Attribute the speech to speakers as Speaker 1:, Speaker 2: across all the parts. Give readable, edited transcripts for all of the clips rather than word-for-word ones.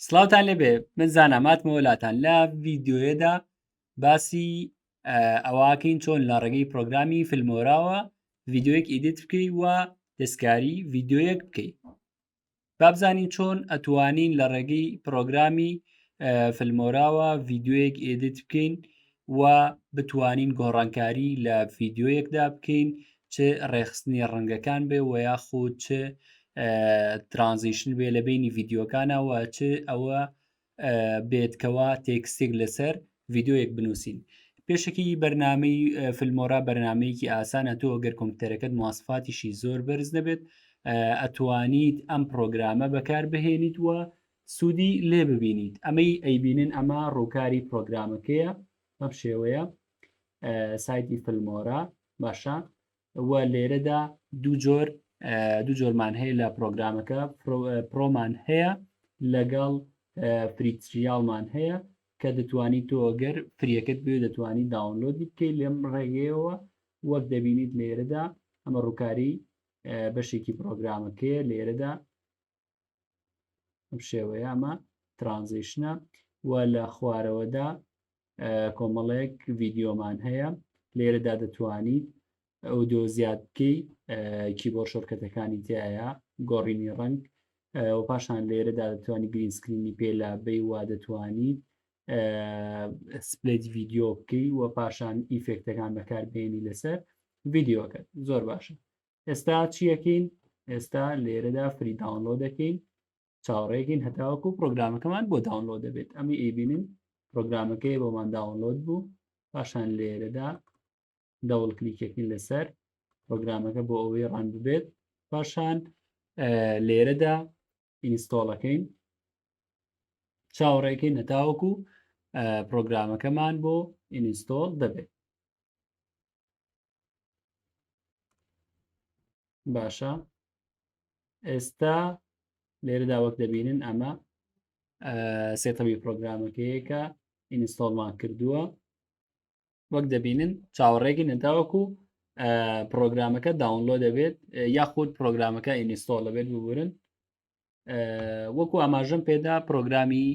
Speaker 1: سڵاوتان لێبێ من زانا ماتمەوە لاتان لە ڤیدیۆیەدا باسی ئەواکەین چۆن لە ڕێگەی پرۆگرامی فیلمۆراوە ڤیدیۆیەک ئیدیت بکەی و دەستکاری ڤیدیۆیەک بکەیت. بابزانین چۆن ئەتوانین لە ڕێگەی پرۆگرامی فیلمۆراوە ڤیدیۆیەک ئیدیت بکەین و بتوانین گۆڕانکاری لە ڤیدیۆیەکدا بکەین، چ ڕێخستنی ڕەنگەکان بێ و یاخود چ ترانزیشن بێ لە بینی ڤیدیۆکانەوە، چ ئەوە بێتکەوە تێکستێک لەسەر ڤیدیۆیەک بنووسین. پێشەکی بەرنامەی فیلمۆرا بەرنامەیەکی ئاسانە. تۆ ئەگەر کۆمپیوتەرەکەت مواصفاتیشی زۆر بەرز نەبێت ئەتوانیت ئەم پرۆگرامە بەکار بهێنیت و سوودی لێ ببینیت. ئەمەی ئەیبینن ئەمە ڕووکاری پرۆگرامەکەیە، ئەم شێوەیە سایتی فیلمۆرا. باشە و لێرەدا دوو جۆرمان هەیە لە پرۆگرامەکە، پرۆمان هەیە لەگەڵ فریتریالمان هەیە کە دەتوانیت تۆ ئەگەر فریەکەت بێ دەتوانیت داونلۆدی بکەیت لەم ڕێگەیەوە. وەک دەبینیت لێرەدا ئەمە ڕووکاری بەشێکی پرۆگرامەکەیە. لێرەدا ئەم شێوەیە ئەمە ترانزیشنە و لە خوارەوەدا کۆمەڵێک ڤیدیۆمان هەیە. لێرەدا دەتوانیت ئەودیۆ زیاد بکەی، کیبۆرد شۆرکەتەکانی تایە، گۆڕینی ڕەنگ و پاشان لێرەدا دەتوانیت گرینسکرینی پێلا بێ و دەتوانیت سپلیت ڤیدیۆ بکەی و پاشان ئیفێکتەکان بەکاربێنی لەسەر ڤیدیۆکەت. زۆر باشە. ئێستا چیەکەین؟ ئێستا لێرەدا فری داونلۆد دەکەین، چاوەڕێکین هەتاوەکو پرۆگرامەکەمان بۆ داونلۆد دەبێت. ئەمی ئەیبینن پرۆگرامەکەی بۆمان داونلۆد بوو. پاشان لێرەدا دەوڵ کلیکەکەین لەسەر پرۆگرامەکە بۆ ئەوەی ڕان ببێت. پاشان لێرەدا ئینستۆڵەکەین، چاوەڕێکەین هەتاوەکو پرۆگرامەکەمان بۆ ئینستۆڵ دەبێت. باشە، ئێستا لێرەدا وەک دەبینن ئەمە سێتەمی پرۆگرامەکەیەکە ئینستۆڵمان کردووە. وەک دەبینن چاوەڕێکی نەتاوەکو پرۆگرامەکە داونلۆد دەبێت یاخود پرۆگرامەکە ئینستۆڵ دەبێت. ببورن وەکو ئاماژەم پێدا پرۆگرامی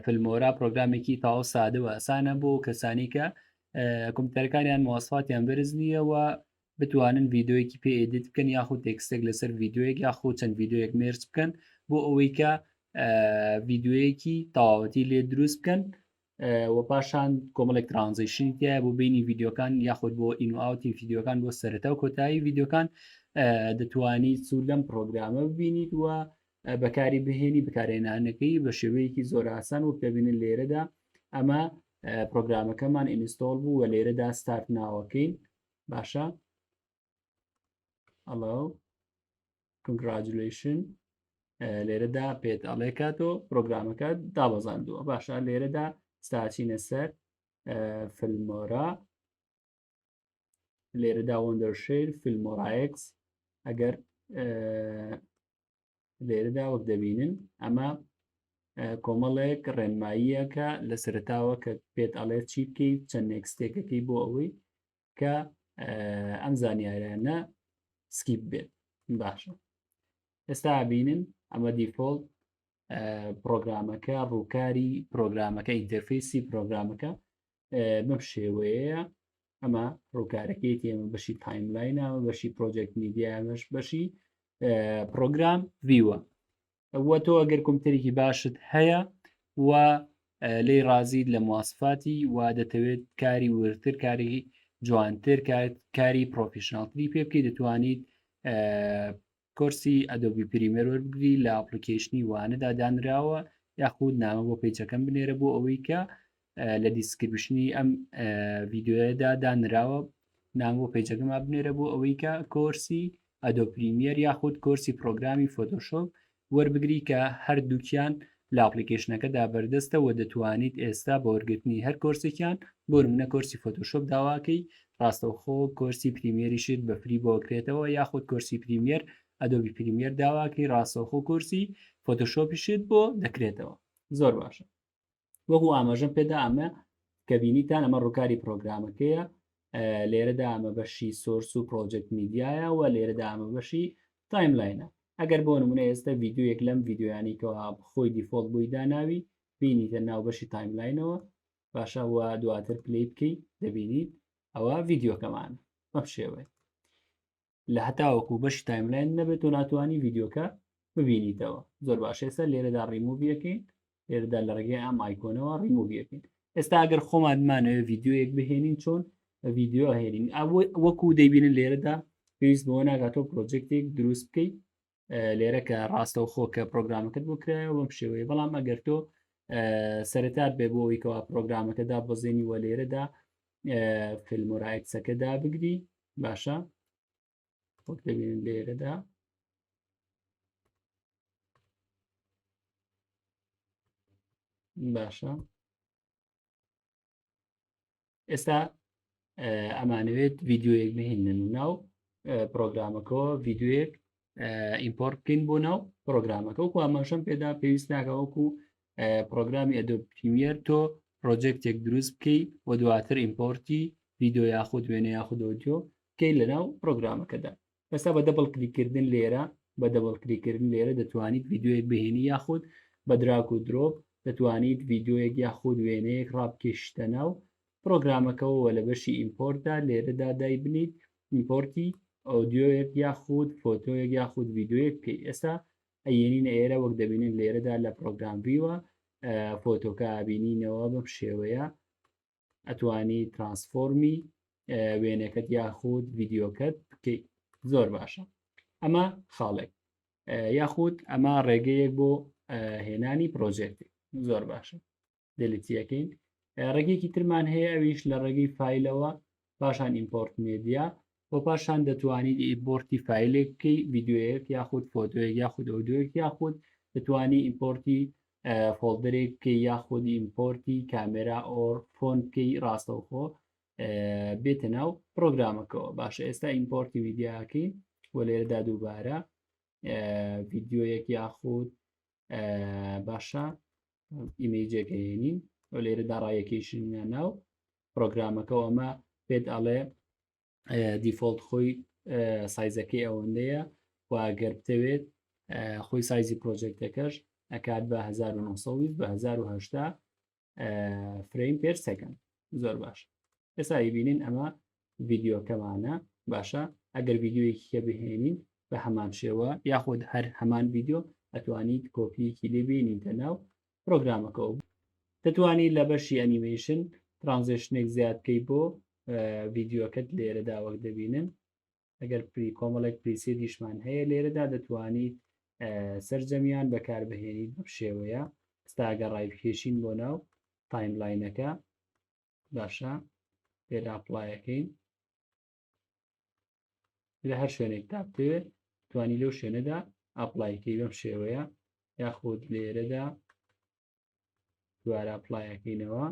Speaker 1: فیلمۆرا پرۆگرامێکی تاو سادە و ئاسانە بۆ کەسانی کە کۆمپیوتەرەکانیان مواصفاتیان بەرز نییە و بتوانن ڤیدیۆیەکی پێ ئێدیت بکەن یاخود تێکستێک لەسەر ڤیدیۆیەک یاخود چەند ڤیدیۆیەک مێرج بکەن بۆ ئەوەی کە ڤیدیۆیەکی تەواوەتی لێ دروست بکەن و پاشان کۆمەڵێک ترانزیشنی تایە بۆ بینی ڤیدیۆکان یاخود بۆ ئین و ئاوتی ڤیدیۆکان بۆ سەرەتا و کۆتایی ڤیدیۆکان دەتوانیت سوود لەم پرۆگرامە ببینیت و بەکاری بهێنی بەکارهێنانەکەی بە شێوەیەکی زۆر ئاسان. وەک دەبینن لێرەدا ئەمە پرۆگرامەکەمان ئینستۆڵ بوو و لێرەدا ستارت ناوەکەین. باشە، ئەڵۆ کنگراجولیشن لێرەدا پێت ئەڵێکاتەوە پرۆگرامەکە دابەزاندووە. باشە، لێرەدا ستاچینە سەر فیلمۆرا. لێرەدا وەندەرشیر فیلمۆرایەکس. ئەگەر لێرەدا وەک دەبینن ئەمە کۆمەڵێک ڕێنماییەکە لە سەرتاوە کە پێت ئەڵێت چی بکەیت، چەند نێکستێکەکەی بۆ ئەوەی کە ئەم زانیاریانە سکیپ بێت. باشە، ئێستا بینن ئەمە دیفۆڵت پرۆگرامەکە، ڕووکاری پرۆگرامەکە، ئینتەرفیسی پرۆگرامەکە بەم شێوەیە. ئەمە ڕووکارەکەی ئێمە بەشی تایملاینە، بەشی پرۆجێکت میدیامەش بەشی پرۆگرام ڤیوە. وە تۆ ئەگەر کۆمپیوتەرێکی باشت هەیە و لێی ڕازیت لە مواصفاتی و دەتەوێت کاری ورتر، کاری جوانتر، کاری پرۆفیشناڵتری پێ بکەیت، دەتوانیت کۆرسی ئەدۆبی پریمێر وەربگری لە ئاپلیکیشنی وانەدا دانراوە یاخود نامە بۆ پەیجەکەم بنێرە بۆ ئەوەی کە لە دیسکریپشنی ئەم ڤیدیۆیەدا دانراوە نامە بۆ پەیجەکەم بنێرە بۆ ئەوەی کە کۆرسی ئەدۆ پریمێر یاخود کۆرسی پرۆگرامی فۆتۆشۆپ وەربگری کە هەردووکیان لە ئاپلیکیشنەکەدا بەردەستە و دەتوانیت ئێستا بە وەرگرتنی هەر کۆرسێکیان بۆ نمونە کۆرسی فۆتۆشۆپ داواکەی ڕاستەوخۆ کۆرسی پریمێریشت بە فری بۆکرێتەوە یاخود کۆرسی پریمێر ئەدۆبی پریمێر داواکەی ڕاستەوخۆ کۆرسی فۆتۆشۆپیشت بۆ دەکرێتەوە. زۆر باشە. وەکو ئاماژەم پێدا ئەمە کە بینیتان ئەمە ڕووکاری پرۆگرامەکەیە. لێرەدا ئەمە بەشی سۆرس و پرۆجێکت میدیایە و لێرەدا ئەمە بەشی تایملاینە. ئەگەر بۆ نمونە ئێستا ڤیدیۆیەک لەم ڤیدیۆیانیکەوە خۆی دیفۆڵت بووی داناوی بینیتە ناوبەشی تایملاینەوە باشە وە دواتر پلی بکەی دەبینیت ئەوە ڤیدیۆکەمان بەم شێوەیە لە هەتاوەکو بەشی تایملاین نەبێت و ناتوانانی ڤیدیۆکە ببینیتەوە زۆر باش ئێستا لێرەدا ڕیموڤیەکەین لێرەدا لە ڕێگەی ئەم ئایکۆنەوە ڕیموڤیەکەین ئێستا ئەگەر خۆمانمانەوە ڤیدیۆیەک بهێنین چۆن ڤیدیۆ هێنین وەکو دەیبینن لێرەدا پێویست بەوە ناگاتۆ پرۆجێکتێک دروست بکەیت لێرە کە ڕاستە و خۆکە پرۆگرامەکەت بکرایەوە بەم شێوەیە بەڵام ئەگەر تۆ سەرەتات بێ بۆ ئەوەی کەوا پرۆگرامەکەدا بەزێنی وە لێرەدا فیلمۆرا ئەکسەکەدا بگری باشە وەک دەبینن لێرەدا باشە ئێستا ئەمانەوێت ڤیدیۆیەک بهێنن و ناو پرۆگرامەکەەوە ڤیدیۆیەک ئیمپۆرت بکەین بۆ ناو پرۆگرامەکە وەکو ئاماژەم پێدا پێویست ناکەوەکو پرۆگرامی ئەدۆ پریمیر تۆ پرۆجێکتێک دروست بکەی و دواتر ئیمپۆرتی ڤیدیۆ یاخود وێنە یاخود ئۆدیۆ بکەی لەناو پرۆگرامەکەدا ئێستا بە دەبڵ کلیکردن لێرە بە دەبڵ کلیکردن لێرە دەتوانیت ڤیدیۆیەک بهێنی یاخود بە دراگ و درۆپ دەتوانیت ڤیدیۆیەک یاخود وێنەیەک ڕابکێشتە ناو پرۆگرامەکەەوە لە بەشی ئیمپۆرتدا لێرەدا دای بنیت ئیمپۆرتی ئۆدیۆیەک یاخود فۆتۆیەک یاخود ڤیدیۆیەک بکەیت ئێستا ئەیێنینە ئێرە وەک دەبینین لێرەدا لە پرۆگرامڤیوە فۆتۆکە بینینەوە بەم شێوەیە ئەتوانی ترانسفۆرمی وێنەکەت یاخود ڤیدیۆکەت بکەیت زۆر باشە ئەمە خاڵێک یاخود ئەمە ڕێگەیەک بۆ هێنانی پرۆژێکتی زۆر باشە دەلیتیەکەین ڕێگەیەکی ترمان هەیە ئەویش لە ڕێگەی فایلەوە پاشان ئیمپۆرت مێدیا بۆ پاشان دەتوانیت ئیمپۆرتی فایلێک بکەی ڤیدیۆیەک یاخود فۆتۆیەک یاخود ئۆدیۆیەک یاخود دەتوانی ئیمپۆرتی فۆڵدرێک بکەی یاخود ئیمپۆرتی کامێرا ئۆر فۆن بکەی ڕاستەوخۆ بێتە ناو پرۆگرامەکەەوە باشە ئێستا ئیمپۆرتی ڤیدیۆکەین بۆ لێرەدا دووبارە ڤیدیۆیەک یاخود باشە ئیمەیجێکەهێنین و لێرەدا ڕایەکەیشنە ناو پرۆگرامەکەەوە ئەمە پێت ئەڵێ دیفۆلت خۆی سایزەکەی ئەوەندەیە واگەر بتەوێت خۆی سایزی پرۆژێکتەکەش ئەکات بە 1920 بە 1080 فریم پێر سەکەند زۆر باش ئێستا بینین ئەمە ڤیدیۆکەمانە باشە ئەگەر ڤیدیۆیەکیکە بهێنین بە هەمان شێوە یاخود هەر هەمان ڤیدیۆ ئەتوانیت کۆپیەکی لێبێنیتە ناو پرۆگرامەکەەوە دەتوانیت لە بەشی ئەنیمەیشن ترانزیشنێک زیادکەی بۆ ڤیدیۆکەت لێرەدا وەک دەبینن ئەگەر کۆمەڵێک پریسێ دیشمان هەیە لێرەدا دەتوانیت سەرجەمیان بەکاربهێنیت بەم شێوەیە ئێستاگە ڕایکێشین بۆ ناو تایملاینەکە باشە لێرە ئەپڵایەکەین لە هەر شوێنێک تا بتوێت توانی لەو شوێنەدا ئەپڵایکەی بەم شێوەیە یاخود لێرەدا دوارە ئەپڵایەکەینەوە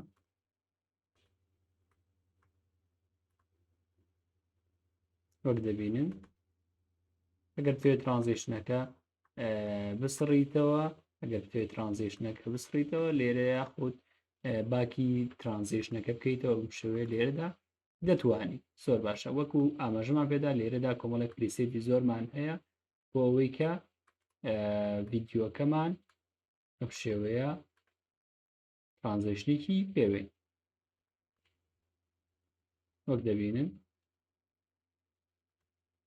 Speaker 1: وەک دەبینن ئەگەر توێت ترانزیشنەکە بسڕیتەوە ئەگەر توێت ترانزیشنەکە بسڕیتەوە لێرە یاخود باکی ترانزیشنەکە بکەیتەوە بم شوێ لێرەدا دەتوانیت زۆر باشە وەکو ئاماژەمان پێدا لێرەدا کۆمەڵێک پریسێتی زۆرمان هەیە بۆ ئەوەی کە ڤیدیۆکەمان بەم شێوەیە ترانزیشنێکی پێوێن وەک دەبینن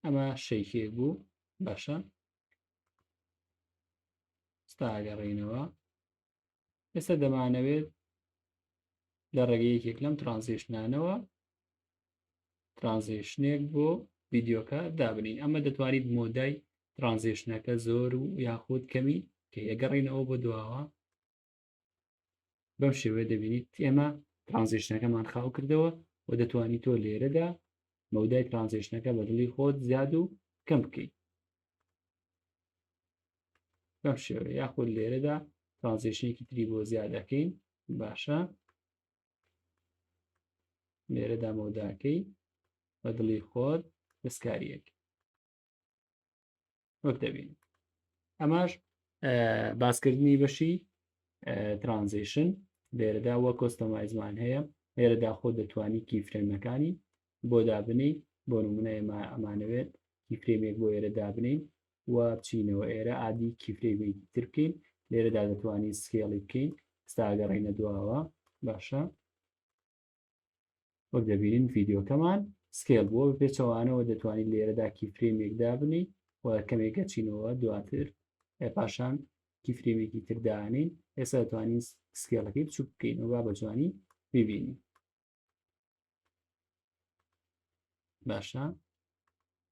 Speaker 1: ئەمە شەیکێک بوو باشە ئاگەڕینەوە ئێستا دەمانەوێت لە ڕێگەیەکێک لەم ترانزیشنانەوە ترانزیشنێک بۆ ڤیدیۆکە دابنین ئەمە دەتوانیت مۆدای ترانزیشنەکە زۆر و یاخود کەمی کە یەگەڕینەوە بۆ دواوە بەم شێوەیە دەبینیت ئێمە ترانزیشنەکەمان خاو کردەوە و دەتوانیت تۆ لێرەدا مەودای ترانزیشنەکە بە دڵی خۆت زیاد و کەم بکەیت بەم شێوەیە یاخود لێرەدا ترانزیشنێکی تری بۆ زیادەکەین باشە لێرەدا مەوداکەی بە دڵی خۆت دەستکاریەک وەک دەبین ئەماش باسکردنی بەشی ترانزیشن لێرەدا وە کۆستەمایزمان هەیە لێرەدا خۆ دەتوانی کیفرێمەکانی بۆ دابنی بۆ نمونە ئێمە ئەمانەوێت کیفرێمێک بۆ ئێرە دابنین و بچینەوە ئێرە ئادی کیفرێکی تر بکەین لێرەدا دەتوانین سکێڵی بکەین ئێستا ئەگەڕێنە دواوە باشە وەک دەبینین ڤیدیۆکەمان سکێڵ بووە بە پێچەوانەوە دەتوانین لێرەدا کیفرێمێک دابنی و کەمێکە چینەوە دواتر پاشان کیفرێمێکی تر دانین ئێستا دەتوانین سکێڵەکەی بچووک بکەینەوە با بەجوانی ببینین باشە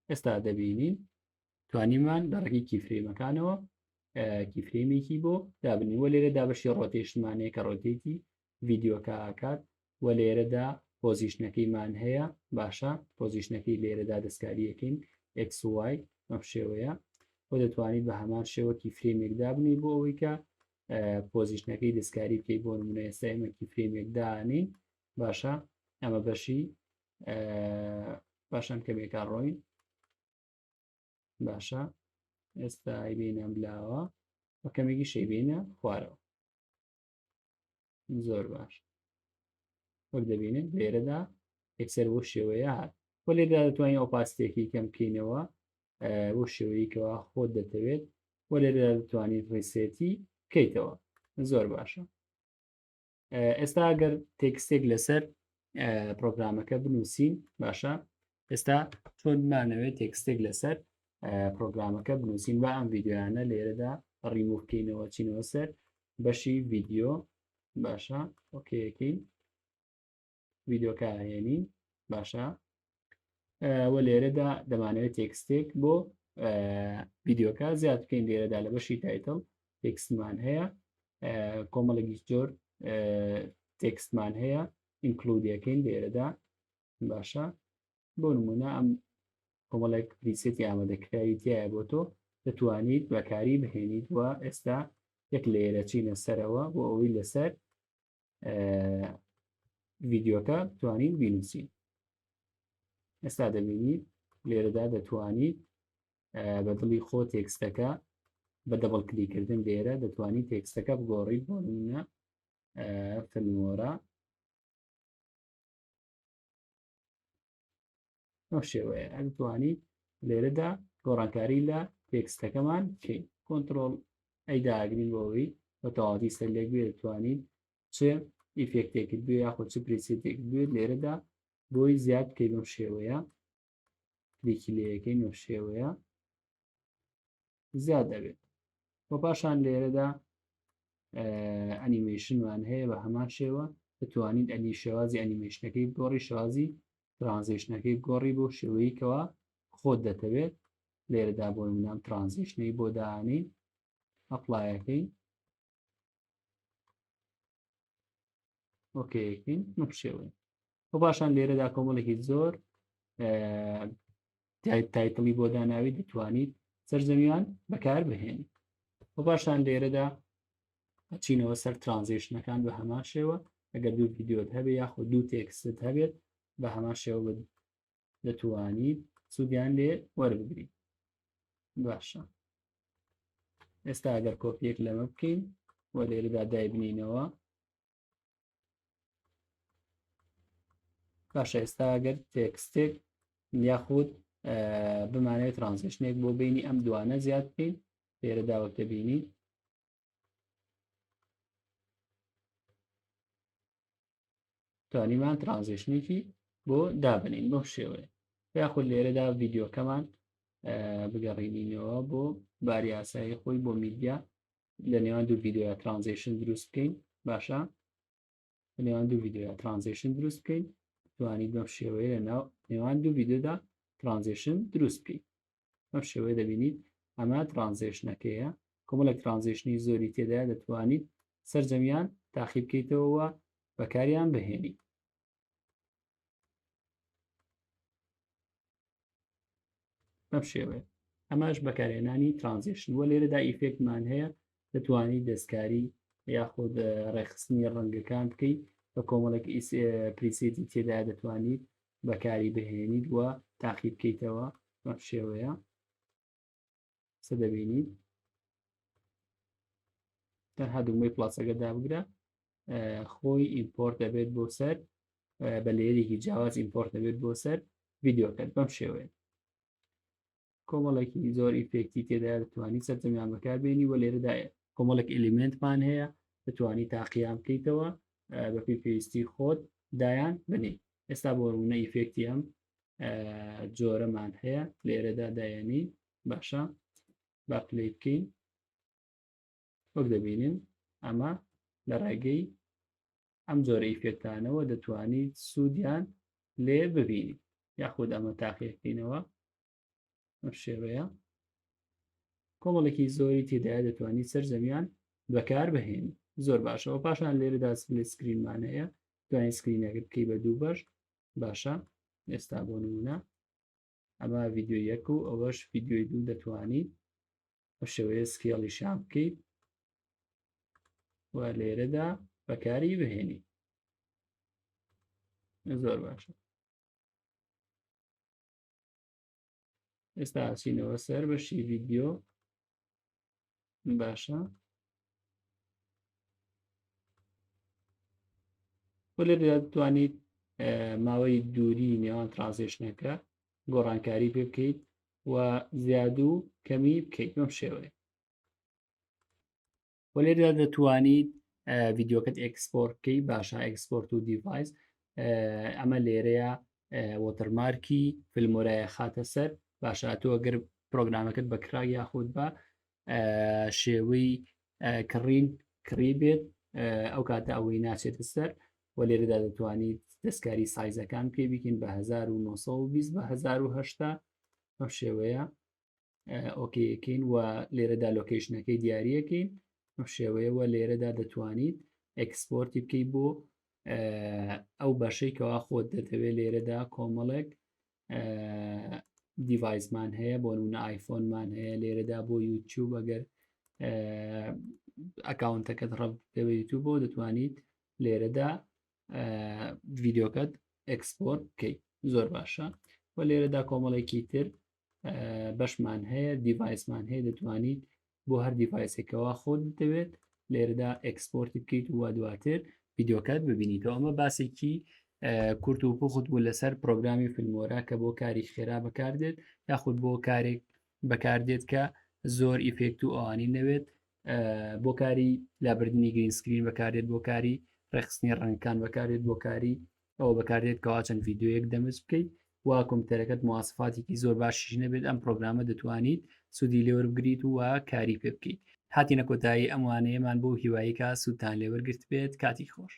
Speaker 1: ئێستا دەبینین توانیمان بەڕێکی کیفرێمەکانەوە کیفرێمێکی بۆ دابنیوە لێرەدا بەشی ڕۆتێشتمانەیە کە ڕۆتێتی ڤیدیۆکە ئاکات و لێرەدا پۆزیشنەکەیمان هەیە باشە پۆزیشنەکەی لێرەدا دەستکاریەکەین XY ئەم شێوەیە بۆ دەتوانیت بە هەمان شێوە کیفرێمێک دابنی بۆ ئەوەی کە پۆزیشنەکەی دەستکاری بکەی بۆ نمونە ئێستا ئێمە کیفرێمێک دانین باشە ئەمە بەشی باشان کەمێکە ڕۆین باشە ئێستا ئەیبینە بلاوە و کەمێکی شەیبینە خوارەوە زۆر باش وەک دەبینن لێرەدا یەکسەر بۆ شێوەیە هات بۆ لێرەدا دەتوانین ئۆپاسیتیەکەی کەم بکەینەوە بۆ شێوەیەکەوە خۆت دەتەوێت بۆ لێرەدا دەتوانین ڕیسێتی بکەیتەوە زۆر باشە ئێستا ئەگەر تێکستێک لەسەر پرۆگرامەکە بنووسین باشە ئێستا چۆن بمانەوێت تێکستێک لەسەر پرۆگرامەکە بنووسین با ئەم ڤیدیۆیانە لێرەدا ڕیموڤ بکەینەوە چینەوە سەر بەشی ڤیدیۆ باشە ئۆکەیەکەین ڤیدیۆکە هێنین باشە وە لێرەدا دەمانەوێت تێکستێک بۆ ڤیدیۆکە زیاد بکەین لێرەدا لە بەشی تایتڵ تێکستمان هەیە کۆمەڵێکی جۆر تێکستمان هەیە ئینکلودیەکەین لێرەدا باشە بۆ نمونە ئەم کۆمەڵێک پریسێتی ئامادەکراوی تایە بۆ تۆ دەتوانیت بەکاری بهێنیت و ئێستا یەک لێرە چینە سەرەوە بۆ ئەوەی لەسەر ڤیدیۆکە توانین بینوسین ئێستا دەبینیت لێرەدا دەتوانیت بەدڵی خۆ تێکستەکە بە دەبڵ کلیکردن لێرە دەتوانیت تێکستەکە بگۆڕیت بۆ نمونە فلمۆرا ئەو شێوەیە دەتوانیت لێرەدا گۆڕانکاری لە تێکستەکەمان بکەین کۆنتڕۆڵ ئەیداگرین بۆەوەی بە تەواوەتی سەرلێک بێ دەتوانیت چ ئیفێکتێکت بێ یاخۆ چ پرسیتێک بێت لێرەدا بۆی زیاد بکەین بەم شێوەیە کلیکی لێیەکەین بەم شێوەیە زیاد دەبێت بۆ پاشان لێرەدا ئەنیمەیشنمان هەیە بە هەمان شێوە دەتوانیت شێوازی ئەنیمەیشنەکەی بگۆڕی شێوازی ترانزیشنەکەی بگۆڕی بۆ شێوەیەکەوە خۆت دەتەوێت لێرەدا بۆ نمونە ترانزیشنەی بۆ داهانین ئەپلایەکەی ئۆکەیەکەین نەم شێوەیە بۆ پاشان لێرەدا کۆمەڵێکی زۆر تایتڵی بۆ داناوی دەتوانیت سەرجەمیان بەکار بهێنیت بۆ پاشان لێرەدا چینەوە سەر ترانزیشنەکان بە هەمان شێوە ئەگەر دوو ڤیدیۆت هەبێت یاخۆ دوو تێکست هەبێت بە هەمان شێوە دەتوانیت سوودیان لێ وەربگریت باشە ئێستا ئەگەر کۆپیەک لەمە بکەین و لێرەدا دایبنینەوە باشە ئێستا ئەگەر تێکستێک یاخود بمانێت ترانزیشنێک بۆ بینی ئەم دوانە زیاد بکەین لێرەدا وەک دەبینی توانیمان ترانزیشنێکی بۆ دابنین بۆ شێوەیە یاخود لێرەدا ڤیدیۆکەمان بگەڕینینەوە بۆ باری یاسایی خۆی بۆ میدیا لە نێوان دوو ڤیدیۆ ترانزیشن دروست بکەین باشە لە نێوان دوو ڤیدیۆ ترانزیشن دروست بکەین توانیت بەم شێوەیە لە نێوان دوو ڤیدیۆدا ترانزیشن دروست بکەین بەم شێوەیە دەبینیت ئەمە ترانزیشنەکەیە کۆمەڵێک ترانزیشنی زۆری تێدایە دەتوانیت سەرجەمیان تاقی بکەیتەوە بەکاریان بهێنی بەم شێوەیە ئەماش بەکارهێنانی ترانزیشن وە لێرەدا ئیفێکتمان هەیە دەتوانیت دەستکاری یاخود ڕێخستنی ڕەنگەکان بکەیت بە کۆمەڵێک پریسێتی تێدا دەتوانیت بەکاری بهێنیت وە تاقی بکەیتەوە بەم شێوەیە دەبینیت تەنها دوومەی پڵاسەکە دابگرە خۆی ئیمپۆرت دەبێت بۆ سەر بە لێرێکی جیاواز ئیمپۆرت دەبێت بۆ سەر ڤیدیۆکەت بەم شێوەیە کۆمەڵێکی زۆر ئیفێکتی تێدا دەتوانیت سەرجەمیان بەکاربێنی و لێرەدا کۆمەڵێک ئلیمنتمان هەیە دەتوانی تاقییان بکەیتەوە بە پێویستی خۆت دایان بنی. ئێستا بۆ ڕوونە ئیفێکتی ئەم جۆرەمان هەیە لێرەدا دایانی باشە با پلەی بکەین وەک دەبینین ئەمە لە ڕێگەی ئەم جۆرە ئیفێکتانەوە دەتوانیت سوودیان لێ ببینیت یاخود ئەمە تاقیەکەینەوە شێوەیە کۆمەڵێکی زۆری تێدایە دەتوانیت سەرجەمیان بەکار بهێنی زۆر باشەوە پاشان لێرەدا سکرینمان هەیە دوای سکرینەکە بکەی بە دوو بەش باشە ئێستا بۆ نمونە ئەمە ڤیدیۆ یەک و ئەوەش ڤیدیۆی دوو دەتوانیت بە شێوەیە سکێڵیشان بکەیت و لێرەدا بەکاری بهێنی زۆر باشە. ئێستا ئاچینەوە سەر بەشی ڤیدیۆ باشە بۆ لێرەدا دەتوانیت ماوەی دووری نێوان ترانزیشنەکە گۆڕانکاری پێ بکەیت و زیاد و کەمی بکەیت بەم شێوەیە بۆ لێرەدا دەتوانیت ڤیدیۆکەت ئێکسپۆرت بکەیت باشە ئێکسپۆرت و دیڤایس ئەمە لێرەیە وۆتەرمارکی فیلمۆرایە خاتە سەر باشە تۆ ئەگەر پرۆگرامەکەت بەکرا یاخود بە شێوەی کڕی بێت ئەو کاتە ئەوەی ناچێتە سەر و لێرەدا دەتوانیت دەستکاری سایزەکان پێ بکەین بە 1920 بە 1080 ئەم شێوەیە ئۆکیەکەین و لێرەدا لۆکیشنەکەی دیاریەکەین ئەم شێوەیەوە لێرەدا دەتوانیت ئەکسپۆرتی بکەیت بۆ ئەو بەشەی کەوا خۆت دەتەوێت لێرەدا کۆمەڵێک دیڤایسمان هەیە بۆ نمونە ئایفۆنمان هەیە لێرەدا بۆ یوتیوب ئەگەر ئەکاونتەکەت ڕەبێت یوتیوب بۆ دەتوانیت لێرەدا ڤیدیۆکەت ئەکسپۆرت بکەیت زۆر باشە و لێرەدا کۆمەڵێکی تر بەشمان هەیە دیڤایسمان هەیە دەتوانیت بۆ هەر دیڤایسێکەوە خۆت دەوێت لێرەدا ئەکسپۆرتی بکەیت و دواتر ڤیدیۆکەت ببینیتەوە ئەمە باسێکی کورت و پوخت بوو لەسەر پرۆگرامی فیلمۆرا کە بۆ کاری خێرا بەکاردێت یاخود بۆ کارێک بەکاردێت کە زۆر ئیفێکت و ئەوانی نەوێت بۆ کاری لابردنی گرینسکرین بەکارێت بۆ کاری ڕێخستنی ڕەنگەکان بەکارێت بۆ کاری ئەوە بەکارێت کەوا چەند ڤیدیۆیەک دەمەست بکەیت وا کۆمپیوتەرەکەت مواصفاتێکی زۆر باشیش نەبێت ئەم پرۆگرامە دەتوانیت سوودی لێوەربگریت و کاری پێ بکەیت هاتینە کۆتایی ئەم وانەیەمان بۆ هیواییکە سوودتان لێوەرگرت بێت کاتی خۆش.